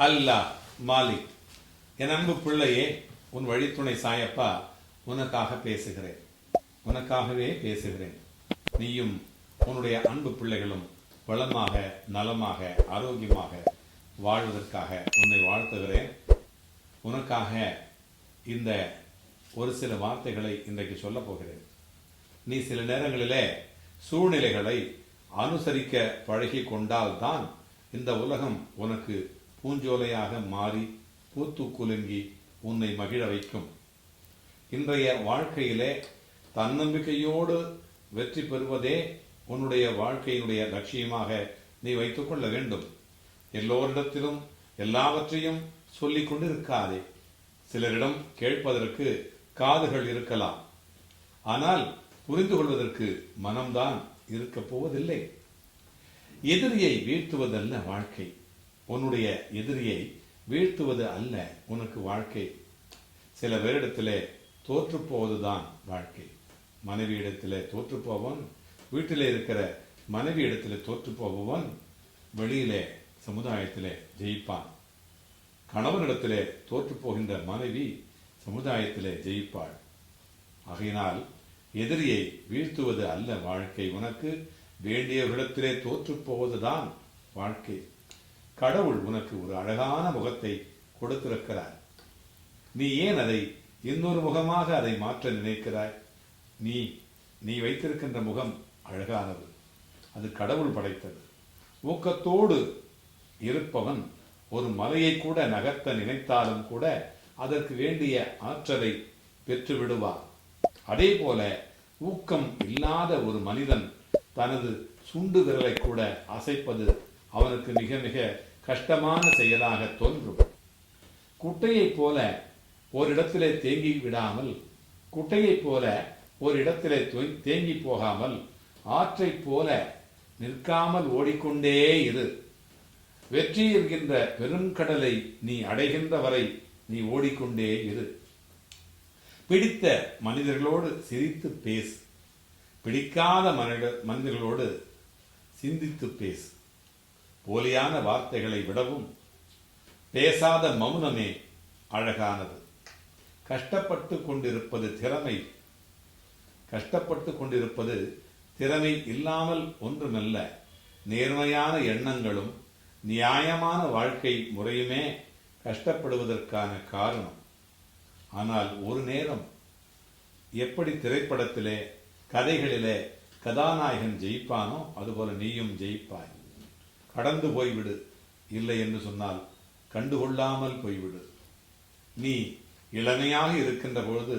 அல்லாஹ் மாலிக். என் அன்பு பிள்ளையே, உன் வழித்துணை சாயப்பா உனக்காக பேசுகிறேன், உனக்காகவே பேசுகிறேன். நீயும் உன்னுடைய அன்பு பிள்ளைகளும் வளமாக, நலமாக, ஆரோக்கியமாக வாழ்வதற்காக உன்னை வாழ்த்துகிறேன். உனக்காக இந்த ஒரு சில வார்த்தைகளை இன்றைக்கு சொல்ல போகிறேன். நீ சில நேரங்களிலே சூழ்நிலைகளை அனுசரிக்க பழகி கொண்டால்தான் இந்த உலகம் உனக்கு பூஞ்சோலையாக மாறி பூத்து குலுங்கி உன்னை மகிழ வைக்கும். இன்றைய வாழ்க்கையிலே தன்னம்பிக்கையோடு வெற்றி பெறுவதே உன்னுடைய வாழ்க்கையினுடைய லட்சியமாக நீ வைத்துக் கொள்ள வேண்டும். எல்லோரிடத்திலும் எல்லாவற்றையும் சொல்லிக் கொண்டு இருக்காதே. சிலரிடம் கேட்பதற்கு காதுகள் இருக்கலாம், ஆனால் புரிந்து கொள்வதற்கு மனம்தான் இருக்க போவதில்லை. எதிரியை வீழ்த்துவதல்ல வாழ்க்கை. உன்னுடைய எதிரியை வீழ்த்துவது அல்ல உனக்கு வாழ்க்கை. சில பேரிடத்திலே தோற்று போவதுதான் வாழ்க்கை. மனைவியிடத்திலே தோற்று போவன், வீட்டிலே இருக்கிற மனைவி இடத்திலே தோற்று போபவன் வெளியிலே சமுதாயத்திலே ஜெயிப்பான். கணவனிடத்திலே தோற்று போகின்ற மனைவி சமுதாயத்திலே ஜெயிப்பாள். ஆகையினால் எதிரியை வீழ்த்துவது அல்ல வாழ்க்கை. உனக்கு வேண்டியவர்களிடத்திலே தோற்று போவதுதான் வாழ்க்கை. கடவுள் உனக்கு ஒரு அழகான முகத்தை கொடுத்திருக்கிறார். நீ ஏன் அதை இன்னொரு முகமாக அதை மாற்ற நினைக்கிறாய்? நீ வைத்திருக்கின்ற முகம் அழகானது, அது கடவுள் படைத்தது. ஊக்கத்தோடு இருப்பவன் ஒரு மலையை கூட நகர்த்த நினைத்தாலும் கூட அதற்கு வேண்டிய ஆற்றலை பெற்று விடுவார். அதே போல ஊக்கம் இல்லாத ஒரு மனிதன் தனது சுண்டு விரலை கூட அசைப்பது அவனுக்கு மிக மிக கஷ்டமான செயலாக தோன்றும். குட்டையை போல ஒரு இடத்திலே தேங்கி விடாமல், குட்டையை போல ஒரு இடத்திலே தேங்கி போகாமல், ஆற்றை போல நிற்காமல் ஓடிக்கொண்டே இரு. வெற்றி என்கின்ற பெருங்கடலை நீ அடைகின்ற வரை நீ ஓடிக்கொண்டே இரு. பிடித்த மனிதர்களோடு சிரித்து பேசு, பிடிக்காத மனிதர்களோடு சிந்தித்து பேசு. போலியான வார்த்தைகளை விடவும் பேசாத மௌனமே அழகானது. கஷ்டப்பட்டு கொண்டிருப்பது திறமை. கஷ்டப்பட்டு கொண்டிருப்பது திறமை இல்லாமல் ஒன்றுமல்ல. நேர்மையான எண்ணங்களும் நியாயமான வாழ்க்கை முறையுமே கஷ்டப்படுவதற்கான காரணம். ஆனால் ஒரு நேரம் எப்படி திரைப்படத்திலே கதைகளிலே கதாநாயகன் ஜெயிப்பானோ அதுபோல நீயும் ஜெயிப்பாய். கடந்து போய்விடு, இல்லை என்று சொன்னால் கண்டுகொள்ளாமல் போய்விடு. நீ இளமையாக இருக்கின்ற பொழுது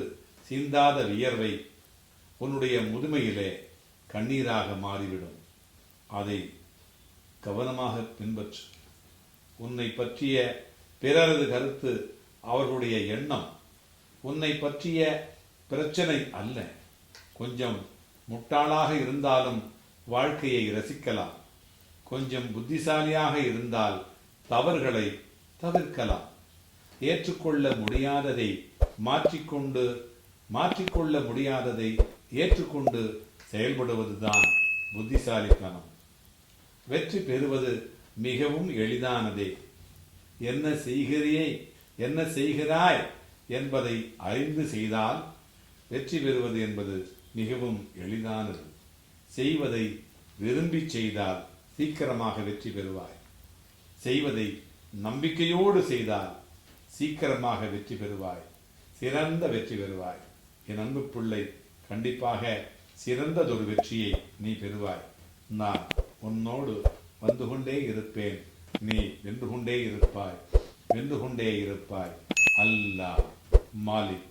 சிந்தாத வியர்வை உன்னுடைய முதுமையிலே கண்ணீராக மாறிவிடும். அதை கவனமாக பின்பற்று. உன்னை பற்றிய பிறரது கருத்து, அவர்களுடைய எண்ணம் உன்னை பற்றிய பிரச்சனை அல்ல. கொஞ்சம் முட்டாளாக இருந்தாலும் வாழ்க்கையை ரசிக்கலாம். கொஞ்சம் புத்திசாலியாக இருந்தால் தவறுகளை தவிர்க்கலாம். ஏற்றுக்கொள்ள முடியாததை மாற்றிக்கொள்ள முடியாததை ஏற்றுக்கொண்டு செயல்படுவதுதான் புத்திசாலித்தனம். வெற்றி பெறுவது மிகவும் எளிதானதே. என்ன செய்கிறாய் என்பதை அறிந்து செய்தால் வெற்றி பெறுவது என்பது மிகவும் எளிதானது. செய்வதை விரும்பி செய்தால் சீக்கிரமாக வெற்றி பெறுவாய். செய்வதை நம்பிக்கையோடு செய்தால் சீக்கிரமாக வெற்றி பெறுவாய், சிறந்த வெற்றி பெறுவாய். என் அன்பு பிள்ளை, கண்டிப்பாக சிறந்ததொரு வெற்றியை நீ பெறுவாய். நான் உன்னோடு வந்து கொண்டே இருப்பேன். நீ வென்று கொண்டே இருப்பாய், வென்று கொண்டே இருப்பாய். அல்லாஹ் மாலிக்.